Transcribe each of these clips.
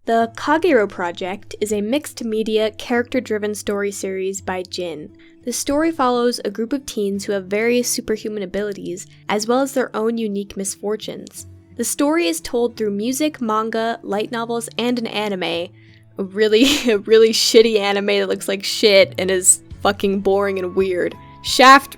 The Kagero project is a mixed-media, character-driven story series by Jin. The story follows a group of teens who have various superhuman abilities, as well as their own unique misfortunes. The story is told through music, manga, light novels, and an anime. A really shitty anime that looks like shit and is fucking boring and weird. Shaft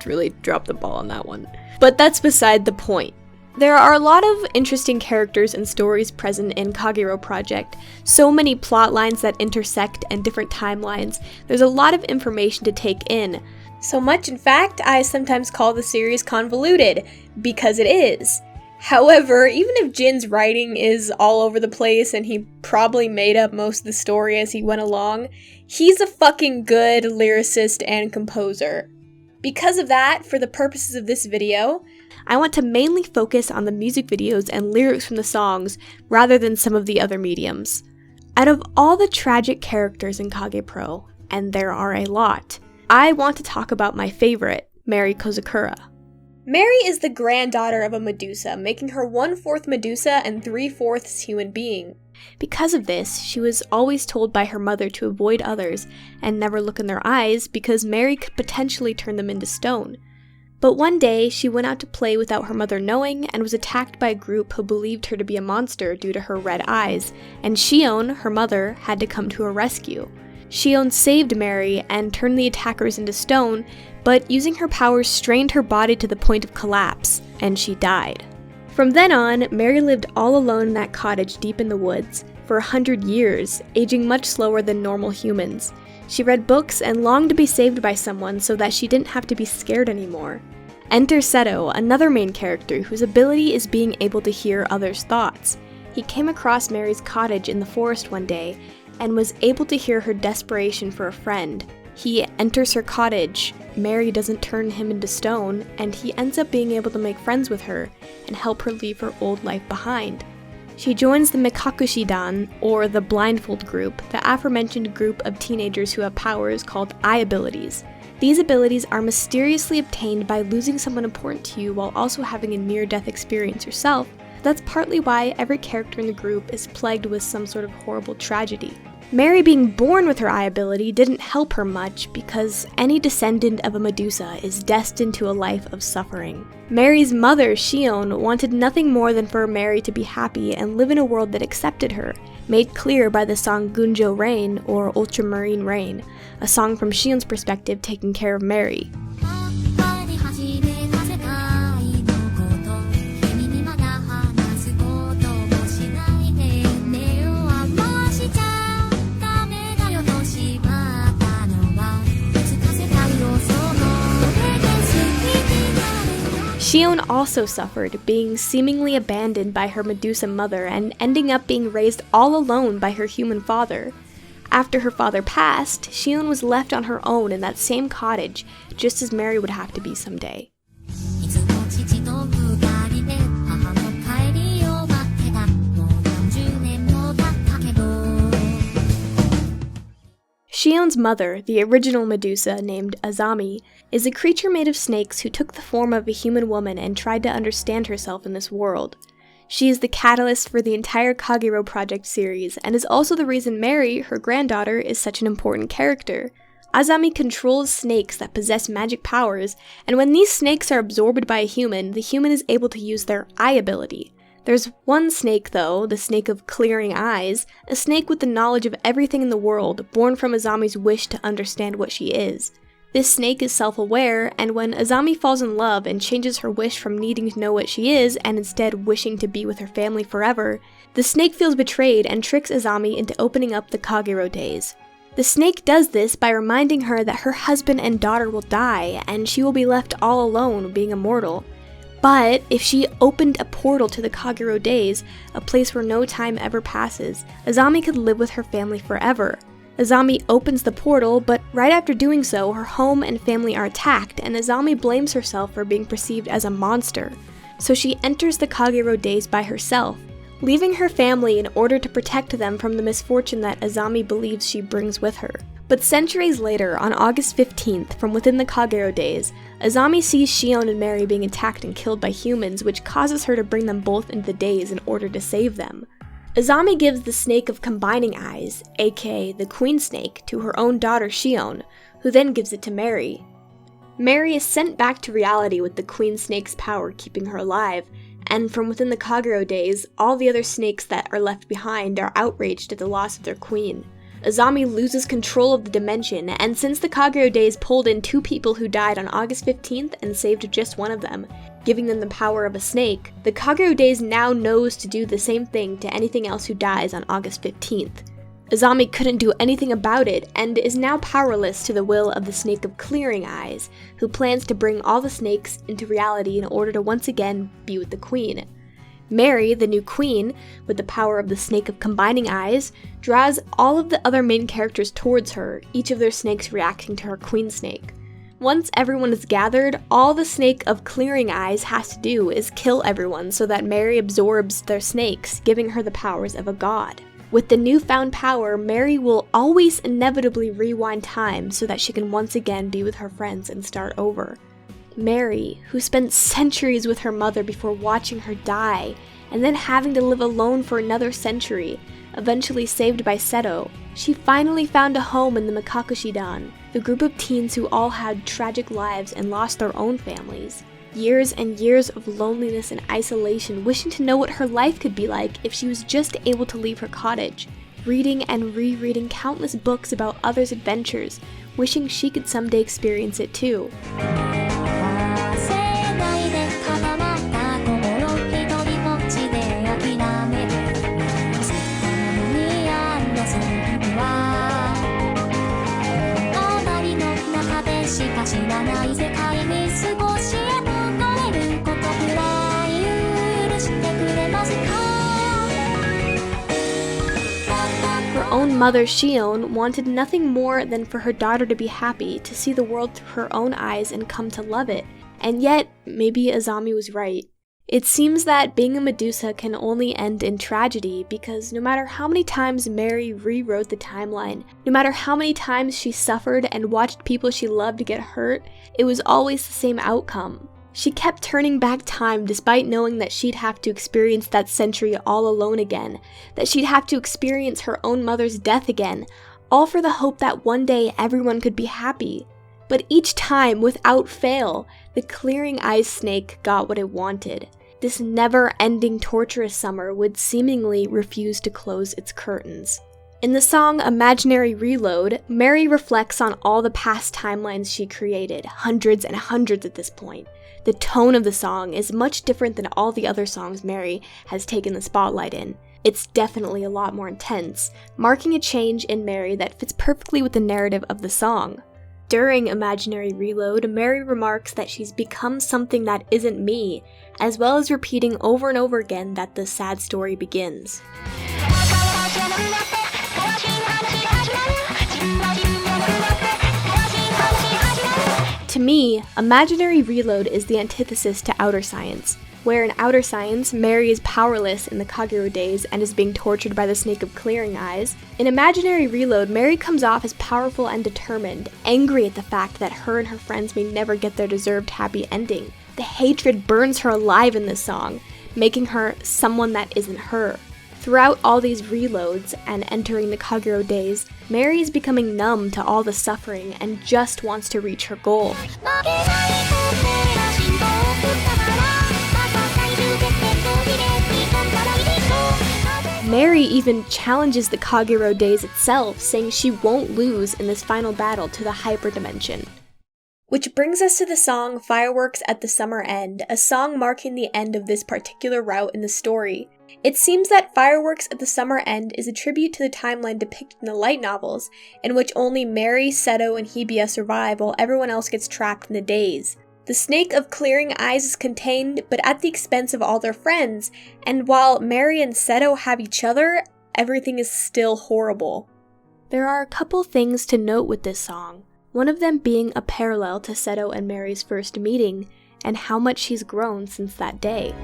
really dropped the ball on that one. But that's beside the point. There are a lot of interesting characters and stories present in Kagero Project, so many plot lines that intersect and different timelines. There's a lot of information to take in. So much, in fact, I sometimes call the series convoluted, because it is. However, even if Jin's writing is all over the place and he probably made up most of the story as he went along, he's a fucking good lyricist and composer. Because of that, for the purposes of this video, I want to mainly focus on the music videos and lyrics from the songs rather than some of the other mediums. Out of all the tragic characters in Kagepro, and there are a lot, I want to talk about my favorite, Mary Kozakura. Mary is the granddaughter of a Medusa, making her 1/4 Medusa and 3/4 human being. Because of this, she was always told by her mother to avoid others and never look in their eyes because Mary could potentially turn them into stone. But one day, she went out to play without her mother knowing and was attacked by a group who believed her to be a monster due to her red eyes, and Shion, her mother, had to come to her rescue. Shion saved Mary and turned the attackers into stone, but using her powers strained her body to the point of collapse, and she died. From then on, Mary lived all alone in that cottage deep in the woods for 100 years, aging much slower than normal humans. She read books and longed to be saved by someone so that she didn't have to be scared anymore. Enter Seto, another main character whose ability is being able to hear others' thoughts. He came across Mary's cottage in the forest one day and was able to hear her desperation for a friend. He enters her cottage, Mary doesn't turn him into stone, and he ends up being able to make friends with her and help her leave her old life behind. She joins the mekakushi-dan, or the blindfold group, the aforementioned group of teenagers who have powers called eye abilities. These abilities are mysteriously obtained by losing someone important to you while also having a near-death experience yourself. That's partly why every character in the group is plagued with some sort of horrible tragedy. Mary being born with her eye ability didn't help her much because any descendant of a Medusa is destined to a life of suffering. Mary's mother, Shion, wanted nothing more than for Mary to be happy and live in a world that accepted her, made clear by the song Gunjo Rain, or Ultramarine Rain, a song from Shion's perspective taking care of Mary. Shion also suffered, being seemingly abandoned by her Medusa mother and ending up being raised all alone by her human father. After her father passed, Shion was left on her own in that same cottage, just as Mary would have to be someday. Shion's mother, the original Medusa named Azami, is a creature made of snakes who took the form of a human woman and tried to understand herself in this world. She is the catalyst for the entire Kagero Project series and is also the reason Mary, her granddaughter, is such an important character. Azami controls snakes that possess magic powers, and when these snakes are absorbed by a human, the human is able to use their eye ability. There's one snake though, the snake of clearing eyes, a snake with the knowledge of everything in the world, born from Azami's wish to understand what she is. This snake is self-aware, and when Azami falls in love and changes her wish from needing to know what she is and instead wishing to be with her family forever, the snake feels betrayed and tricks Azami into opening up the Kagero days. The snake does this by reminding her that her husband and daughter will die, and she will be left all alone, being immortal. But if she opened a portal to the Kagero days, a place where no time ever passes, Azami could live with her family forever. Azami opens the portal, but right after doing so, her home and family are attacked, and Azami blames herself for being perceived as a monster. So she enters the Kagero days by herself, leaving her family in order to protect them from the misfortune that Azami believes she brings with her. But centuries later, on August 15th, from within the Kagero days, Azami sees Shion and Mary being attacked and killed by humans, which causes her to bring them both into the days in order to save them. Azami gives the snake of combining eyes, aka the queen snake, to her own daughter Shion, who then gives it to Mary. Mary is sent back to reality with the queen snake's power keeping her alive, and from within the Kagero days, all the other snakes that are left behind are outraged at the loss of their queen. Azami loses control of the dimension, and since the Kagero days pulled in 2 people who died on August 15th and saved just one of them, giving them the power of a snake, the Kagero days now knows to do the same thing to anything else who dies on August 15th. Azami couldn't do anything about it, and is now powerless to the will of the Snake of Clearing Eyes, who plans to bring all the snakes into reality in order to once again be with the queen. Mary, the new queen, with the power of the Snake of Combining Eyes, draws all of the other main characters towards her, each of their snakes reacting to her queen snake. Once everyone is gathered, all the Snake of Clearing Eyes has to do is kill everyone so that Mary absorbs their snakes, giving her the powers of a god. With the newfound power, Mary will always inevitably rewind time so that she can once again be with her friends and start over. Mary, who spent centuries with her mother before watching her die, and then having to live alone for another century, eventually saved by Seto, she finally found a home in the mekakushi-dan, the group of teens who all had tragic lives and lost their own families. Years and years of loneliness and isolation, wishing to know what her life could be like if she was just able to leave her cottage, reading and rereading countless books about others' adventures, wishing she could someday experience it too. Her own mother, Shion, wanted nothing more than for her daughter to be happy, to see the world through her own eyes and come to love it. And yet, maybe Azami was right. It seems that being a Medusa can only end in tragedy because no matter how many times Mary rewrote the timeline, no matter how many times she suffered and watched people she loved get hurt, it was always the same outcome. She kept turning back time despite knowing that she'd have to experience that century all alone again, that she'd have to experience her own mother's death again, all for the hope that one day everyone could be happy. But each time, without fail, the Clearing Eyes snake got what it wanted. This never-ending torturous summer would seemingly refuse to close its curtains. In the song Imaginary Reload, Mary reflects on all the past timelines she created, hundreds and hundreds at this point. The tone of the song is much different than all the other songs Mary has taken the spotlight in. It's definitely a lot more intense, marking a change in Mary that fits perfectly with the narrative of the song. During Imaginary Reload, Mary remarks that she's become something that isn't me, as well as repeating over and over again that the sad story begins. To me, Imaginary Reload is the antithesis to Outer Science, where in Outer Science, Mary is powerless in the Kagero days and is being tortured by the Snake of Clearing Eyes. In Imaginary Reload, Mary comes off as powerful and determined, angry at the fact that her and her friends may never get their deserved happy ending. The hatred burns her alive in this song, making her someone that isn't her. Throughout all these reloads and entering the Kagero days, Mary is becoming numb to all the suffering and just wants to reach her goal. Mary even challenges the Kagero days itself, saying she won't lose in this final battle to the hyperdimension. Which brings us to the song Fireworks at the Summer End, a song marking the end of this particular route in the story. It seems that Fireworks at the Summer End is a tribute to the timeline depicted in the light novels, in which only Mary, Seto, and Hibiya survive while everyone else gets trapped in the days. The Snake of Clearing Eyes is contained, but at the expense of all their friends, and while Mary and Seto have each other, everything is still horrible. There are a couple things to note with this song, one of them being a parallel to Seto and Mary's first meeting, and how much she's grown since that day.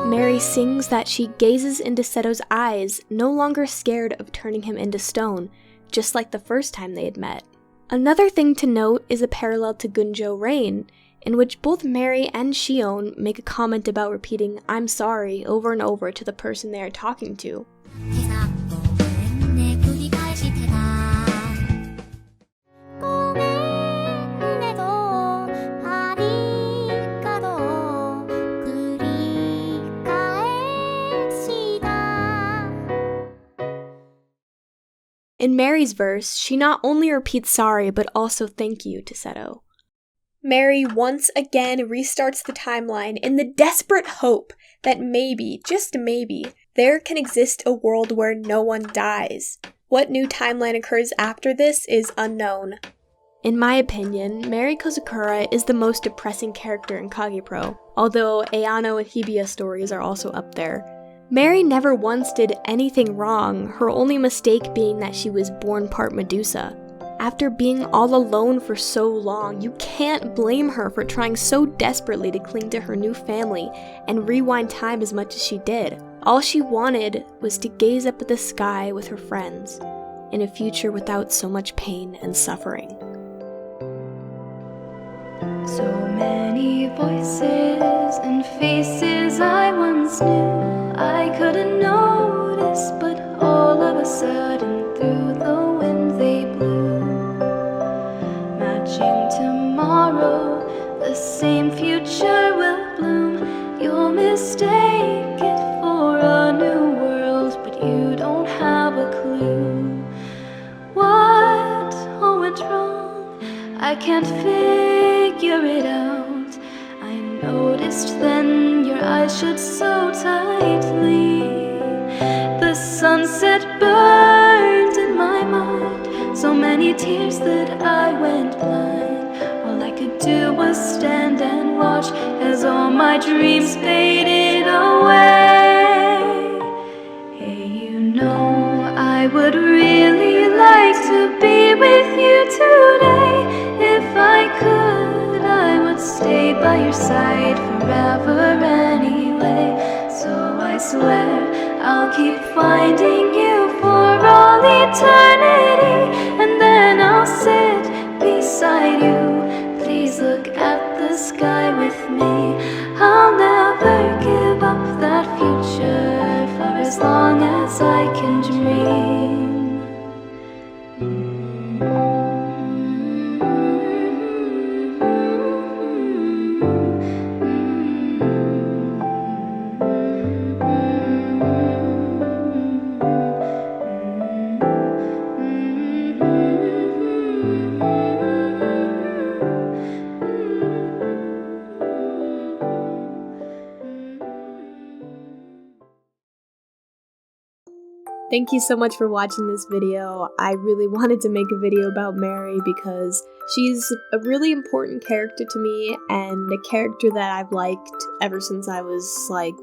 Mary sings that she gazes into Seto's eyes, no longer scared of turning him into stone, just like the first time they had met. Another thing to note is a parallel to Gunjo Rain, in which both Mary and Shion make a comment about repeating "I'm sorry" over and over to the person they are talking to. In Mary's verse, she not only repeats sorry, but also thank you to Seto. Mary once again restarts the timeline in the desperate hope that maybe, just maybe, there can exist a world where no one dies. What new timeline occurs after this is unknown. In my opinion, Mary Kozakura is the most depressing character in Kagepro, although Ayano and Hibiya stories are also up there. Mary never once did anything wrong, her only mistake being that she was born part Medusa. After being all alone for so long, you can't blame her for trying so desperately to cling to her new family and rewind time as much as she did. All she wanted was to gaze up at the sky with her friends, in a future without so much pain and suffering. So many voices and faces I once knew I couldn't notice, but all of a sudden through the wind they blew. Matching tomorrow, the same future will bloom. You'll mistake it for a new world, but you don't have a clue. What all went wrong? I can't figure it out. I noticed then your eyes shut so tightly. The sunset burned in my mind, so many tears that I went blind. All I could do was stand and watch as all my dreams faded away. Hey, you know I would really like to be with you today. If I could, I would stay by your side forever anyway. So I swear I'll keep finding you for all eternity, and then I'll sit beside you. Please look at the sky with me. I'll never give up that future for as long as I can dream. Thank you so much for watching this video. I really wanted to make a video about Mary because she's a really important character to me and a character that I've liked ever since I was like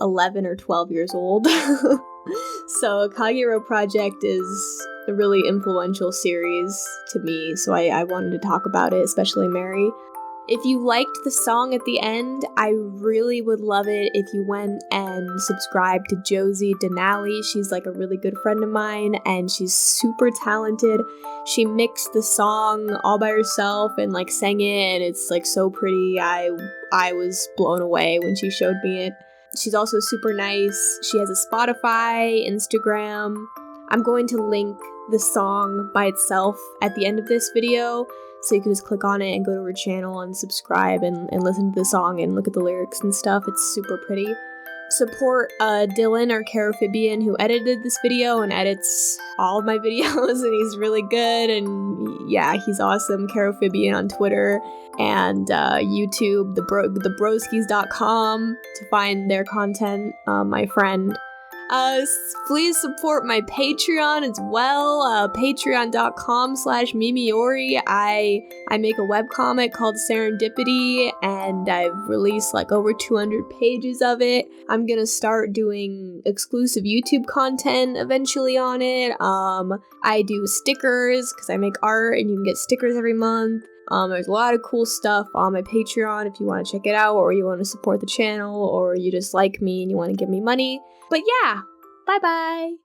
11 or 12 years old. So Kagero Project is a really influential series to me, so I wanted to talk about it, especially Mary. If you liked the song at the end, I really would love it if you went and subscribed to Josie Denali. She's like a really good friend of mine and she's super talented. She mixed the song all by herself and like sang it, and it's like so pretty. I was blown away when she showed me it. She's also super nice. She has a Spotify, Instagram. I'm going to link the song by itself at the end of this video, so you can just click on it and go to her channel and subscribe and listen to the song and look at the lyrics and stuff. It's super pretty. Support Dylan, or KEROPHIBIAN, who edited this video and edits all of my videos, and he's really good, and yeah, he's awesome. KEROPHIBIAN on Twitter and YouTube, thebroskis.com to find their content, my friend. Please support my Patreon as well, patreon.com/mimiori. I make a webcomic called Serendipity, and I've released like over 200 pages of it. I'm gonna start doing exclusive YouTube content eventually on it. I do stickers, because I make art, and you can get stickers every month. There's a lot of cool stuff on my Patreon if you want to check it out, or you want to support the channel, or you just like me and you want to give me money. But yeah, bye-bye!